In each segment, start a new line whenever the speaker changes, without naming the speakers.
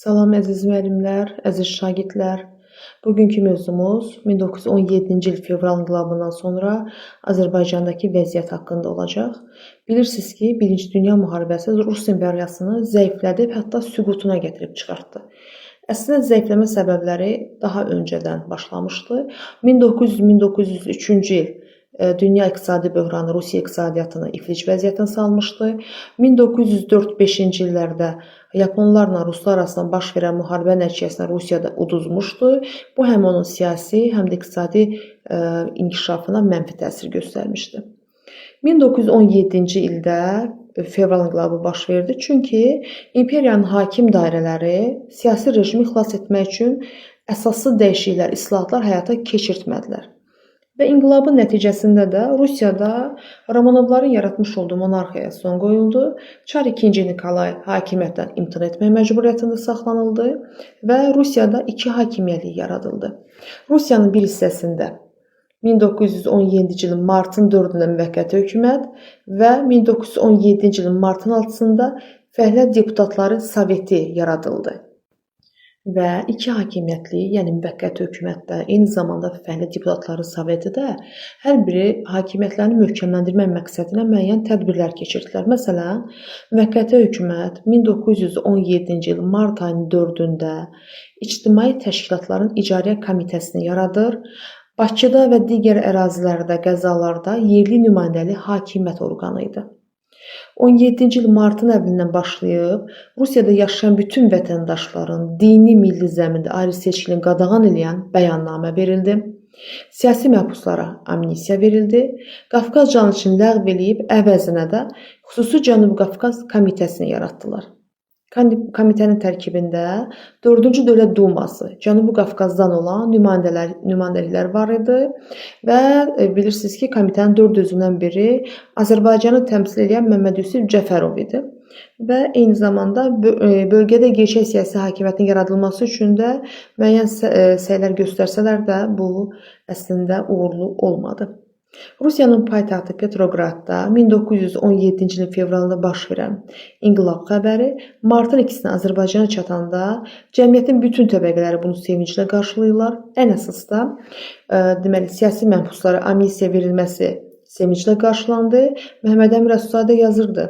Salam əziz müəllimlər, əziz şagirdlər. Bugünkü mövzumuz 1917-ci il fevral inqilabından sonra Azərbaycandakı vəziyyət haqqında olacaq. Bilirsiniz ki, 1-ci Dünya müharibəsi Rus imperiyasını zəiflədib, hətta süqutuna gətirib çıxartdı. Əslində zəifləmə səbəbləri daha öncədən başlamışdı. 1900-1903-cü il dünya iqtisadi böhranı Rusiya iqtisadiyyatını iflic vəziyyətinə salmışdı. 1904-5-ci illərdə Yaponlarla Ruslar arasında baş verən müharibə nəticəsində Rusiyada uduzmuşdu. Bu həm onun siyasi, həm də iqtisadi inkişafına mənfi təsir göstərmişdi. 1917-ci ildə fevral inqilabı baş verdi. Çünki imperiyanın hakim dairələri siyasi rejimi xilas etmək üçün əsaslı dəyişikliklər, islahatlar həyata keçirtmədilər. Və inqilabın nəticəsində də Rusiyada Romanovların yaratmış olduğu monarxiyaya son qoyuldu. Çar II. Nikolay hakimiyyətdən imtina etmək məcburiyyətində saxlanıldı və Rusiyada iki hakimiyyətlik yaradıldı. Rusiyanın bir hissəsində 1917-ci ilin martın 4-də müvəqqəti hökumət və 1917-ci ilin martın 6-sında Fəhlə Deputatları Soveti yaradıldı. Və iki hakimiyyətli, yəni müvəqqəti hökumətdə, eyni zamanda Fəhlə Deputatları Soveti də hər biri hakimiyyətlərini möhkəmləndirmək məqsədinə müəyyən tədbirlər keçirdilər. Məsələn, müvəqqəti hökumət 1917-ci il mart ayının 4-də İctimai Təşkilatların İcarə Komitəsini yaradır. Bakıda və digər ərazilərdə, qəzalarda yerli nümayəndəli hakimiyyət orqanı idi. 17-ci il martın əvvəlindən başlayıb Rusiyada yaşayan bütün vətəndaşların dini, milli zəmində ayrı-seçkiliyini qadağan edən bəyannamə verildi. Siyasi məhbuslara amnistiya verildi. Qafqaz canişini ləğv edib əvəzinə də xüsusi Cənubi Qafqaz komitəsini yaratdılar. Komitənin tərkibində 4-cü Dövlət Duması, Cənubi Qafqazdan olan nümayəndəliklər var idi və bilirsiniz ki, komitənin 4 üzvündən biri Azərbaycanı təmsil edən Məmməd Yusif Cəfərov idi və eyni zamanda bölgədə gerçək siyasi hakimiyyətin yaradılması üçün də müəyyən səylər göstərsələr də bu əslində uğurlu olmadı. Rusiyanın paytaxtı Petrogradda 1917-ci ilin fevralında baş verən inqilab xəbəri martın 2-sinə Azərbaycana çatanda cəmiyyətin bütün təbəqələri bunu sevinclə qarşılayırlar. Ən əsas da deməli siyasi məhbuslara amnistiya verilməsi sevinclə qarşılandı. Məhəmməd Əmin Rəsulzadə yazırdı.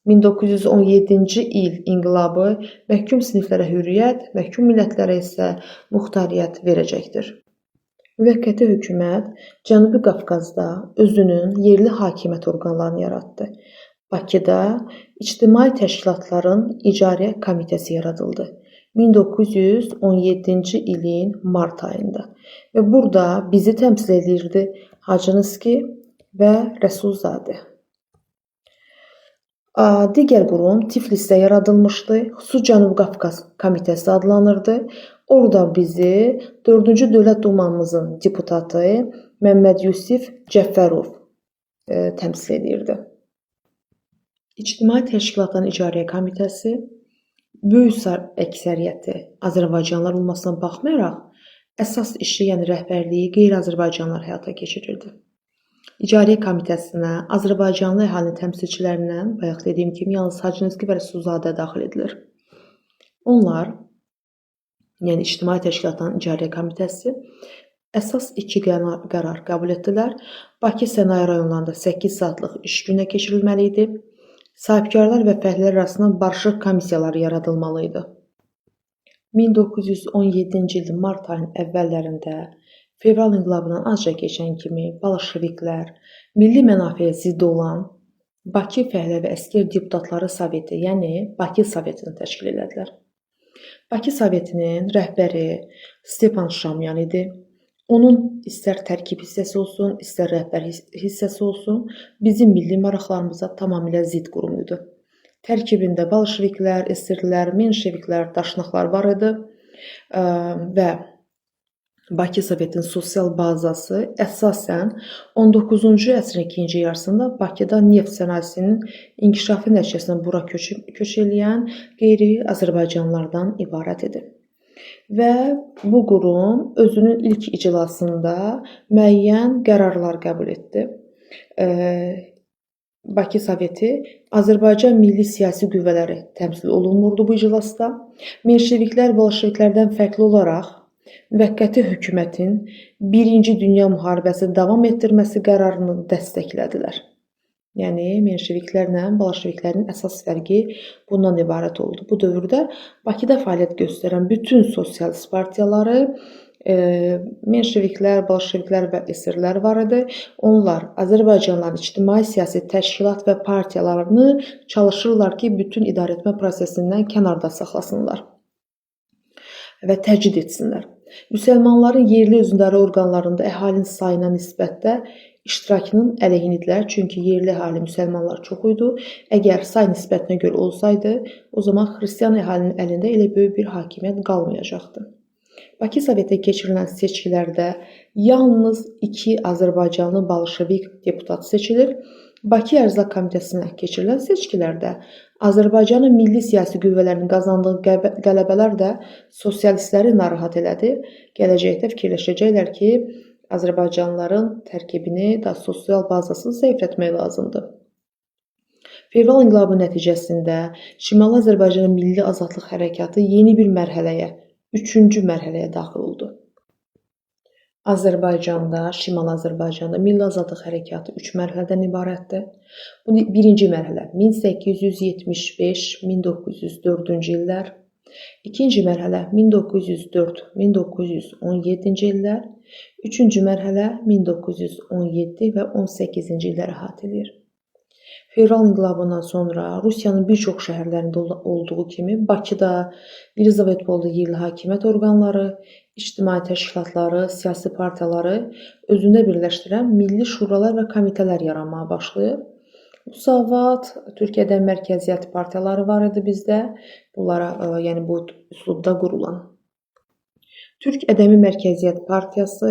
1917-ci il inqilabı məhkum siniflərə hürriyyət, məhkum millətlərə isə muxtariyyət verəcəkdir. Müvəqqəti hökumət Cənubi Qafqazda özünün yerli hakimiyyət orqanlarını yaratdı. Bakıda İctimai Təşkilatların İcarə Komitəsi yaradıldı 1917-ci ilin mart ayında və burada bizi təmsil edirdi Hacınski və Rəsulzadə. Digər qurum Tiflisdə yaradılmışdı. Xüsusi Cənubi Qafqaz Komitəsi adlanırdı. Orada bizi 4-cü Dövlət Dumamızın deputatı Məmməd Yusif Cəfərov təmsil edirdi. İctimai Təşkilatların İcarə Komitəsi böyük əksəriyyəti Azərbaycanlılar olmasına baxmayaraq əsas işi, yəni rəhbərliyi qeyri-Azərbaycanlılar həyata keçirirdi. İcarə Komitəsinə Azərbaycanlı əhalinin təmsilçilərindən, bayaq dediyim kimi, yalnız Hacınski və Rəsulzadə daxil edilir. Onlar, yəni İctimai Təşkilatların İcarə Komitəsi əsas 2 qərar qəbul etdilər. Bakı sənaye rayonlarında 8 saatlıq iş günə keçirilməli idi. Sahibkarlar və fəhlilər arasında barışıq komissiyaları yaradılmalı idi. 1917-ci ilin mart ayının əvvəllərində fevral inqilabından azca keçən kimi bolşeviklər milli mənafeyə zidd olan Bakı Fəhlə və Əskər Deputatları Soveti, yəni Bakı Sovetini təşkil elədilər. Bakı Sovetinin rəhbəri Stepan Şamyan idi. Onun istər tərkib hissəsi olsun, istər rəhbər hissəsi olsun, bizim milli maraqlarımıza tamamilə zidd qurum idi. Tərkibində bolşeviklər, SR-lər, menşeviklər, daşnaqlar var idi və Bakı Sovetinin sosial bazası əsasən 19-cu əsrin ikinci yarısında Bakıda neft sənayesinin inkişafı nəticəsində bura köç eləyən qeyri-Azərbaycanlılardan ibarət idi. Və bu qurum özünün ilk iclasında müəyyən qərarlar qəbul etdi. Bakı Soveti, Azərbaycan milli siyasi qüvvələri təmsil olunmurdu bu iclasda. Menşeviklər bolşeviklərdən fərqli olaraq müvəqqəti hökumətin Birinci Dünya müharibəsi davam etdirməsi qərarını dəstəklədilər. Yəni, menşeviklərlə bolşeviklərin əsas fərqi bundan ibarət oldu. Bu dövrdə Bakıda fəaliyyət göstərən bütün sosialist partiyaları, menşeviklər, bolşeviklər və SR-lər var idi. Onlar Azərbaycanlıların ictimai siyasi təşkilat və partiyalarını çalışırlar ki, bütün idarəetmə prosesindən kənarda saxlasınlar və təcrid etsinlər. Müsəlmanların yerli özündarə orqanlarında əhalinin sayına nisbətdə iştirakının əleyhinə idilər. Çünki yerli əhali müsəlmanlar çox idi. Əgər say nisbətinə görə olsaydı, o zaman xristian əhalinin əlində elə böyük bir hakimiyyət qalmayacaqdı. Bakı Sovetə keçirilən seçkilərdə yalnız 2 Azərbaycanlı bolşevik deputat seçilir. Bakı Ərzaq Komitəsinə keçirilən seçkilərdə Azərbaycanın milli siyasi qüvvələrinin qazandığı qələbələr də sosialistləri narahat elədi. Gələcəkdə fikirləşəcəklər ki, Azərbaycanlıların tərkibini da sosial bazasını zəiflətmək lazımdır. Fevral inqilabı nəticəsində Şimali Azərbaycanın milli azadlıq hərəkatı yeni bir mərhələyə, 3-cü mərhələyə daxil oldu. Azərbaycanda, Şimali Azərbaycanda milli azadlıq hərəkatı 3 mərhələdən ibarətdir. Bu birinci mərhələ 1875-1904-cü illər, ikinci mərhələ 1904-1917-ci illər, üçüncü mərhələ 1917 və 18-ci illəri əhatə edir. Fevral inqilabından sonra Rusiyanın bir çox şəhərlərində olduğu kimi Bakıda, Yelizavetpolda yerli hakimiyyət orqanları, ictimai təşkilatları, siyasi partiyaları özündə birləşdirən milli şuralar və komitələr yaranmağa başlayır. Müsavat, Türkiyədə mərkəziyyət partiyaları var idi bizdə. Bunlara, yəni bu üslubda qurulan. Türk Ədəmi Mərkəziyyət Partiyası,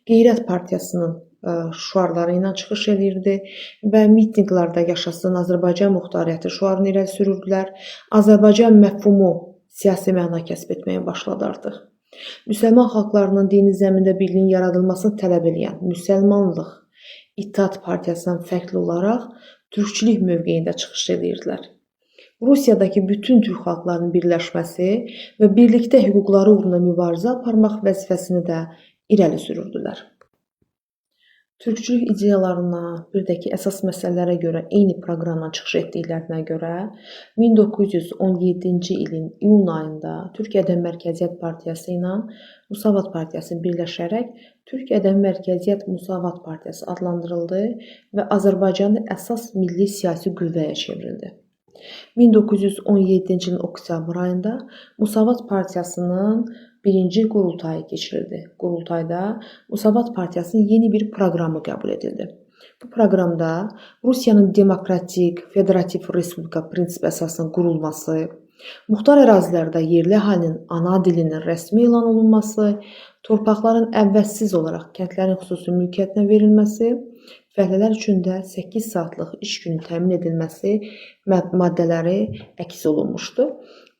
Qeyrət Partiyasının şüarları ilə çıxış edirdi və mitinqlarda yaşasın Azərbaycan muxtariyyəti şüarını irəli sürürdülər. Azərbaycan məfhumu siyasi məna kəsb etməyə başladı artıq. Müsəlman xalqlarının dini zəmində birliyin yaradılmasını tələb edən Müsəlmanlıq İttihat Partiyasından fərqli olaraq türkçülük mövqeyində çıxış edirdilər. Rusiyadakı bütün türk xalqlarının birləşməsi və birlikdə hüquqları uğrunda mübarizə aparmaq vəzifəsini də irəli sürürdülər. Türkçülük ideyalarına, bir də ki, əsas məsələlərə görə eyni proqramla çıxış etdiklərinə görə 1917-ci ilin iyun ayında Türk Ədəmi Mərkəziyyət Partiyası ilə Müsavat Partiyası birləşərək Türk Ədəmi Mərkəziyyət Müsavat Partiyası adlandırıldı və Azərbaycanın əsas milli siyasi qüvvəyə çevrildi. 1917-ci ilin oktyabr ayında Müsavat Partiyasının birinci qurultayı keçirildi. Qurultayda Müsavat Partiyasının yeni bir proqramı qəbul edildi. Bu proqramda Rusiyanın demokratik, federativ respublika prinsipi əsasının qurulması, muxtar ərazilərdə yerli əhalinin ana dilinin rəsmi elan olunması, torpaqların əvəzsiz olaraq kəndlərin xüsusi mülkiyyətinə verilməsi, fəhlələr üçün də 8 saatlıq iş günü təmin edilməsi maddələri əks olunmuşdu.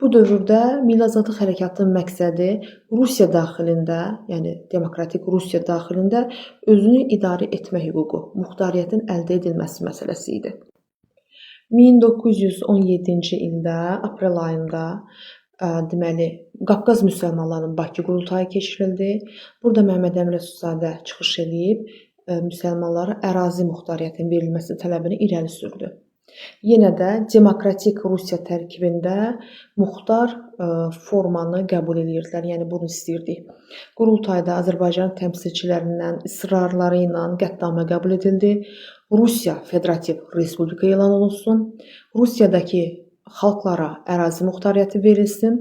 Bu dövrdə milli azadlıq hərəkatının məqsədi Rusiya daxilində, yəni demokratik Rusiya daxilində özünü idarə etmə hüququ, muxtariyyətin əldə edilməsi məsələsi idi. 1917-ci ildə aprel ayında deməli Qafqaz müsəlmanlarının Bakı qurultayı keçirildi. Burada Məhəmməd Əmin Rəsulzadə çıxış edib müsəlmanlara ərazi muxtariyyətinin verilməsi tələbini irəli sürdü. Yenə də demokratik Rusiya tərkibində muxtar formanı qəbul edirdilər, yəni bunu istəyirdik. Qurultayda Azərbaycan təmsilçilərindən israrları ilə qətnamə qəbul edildi. Rusiya Federativ Respublika elan olunsun. Rusiyadakı xalqlara ərazi muxtariyyəti verilsin.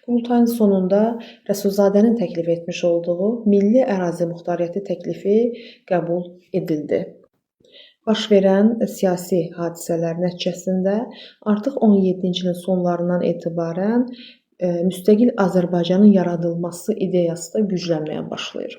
Qurultayın sonunda Rəsulzadənin təklif etmiş olduğu milli ərazi muxtariyyəti təklifi qəbul edildi. Baş verən siyasi hadisələr nəticəsində artıq 17-ci ilin sonlarından etibarən müstəqil Azərbaycanın yaradılması ideyası da güclənməyə başlayır.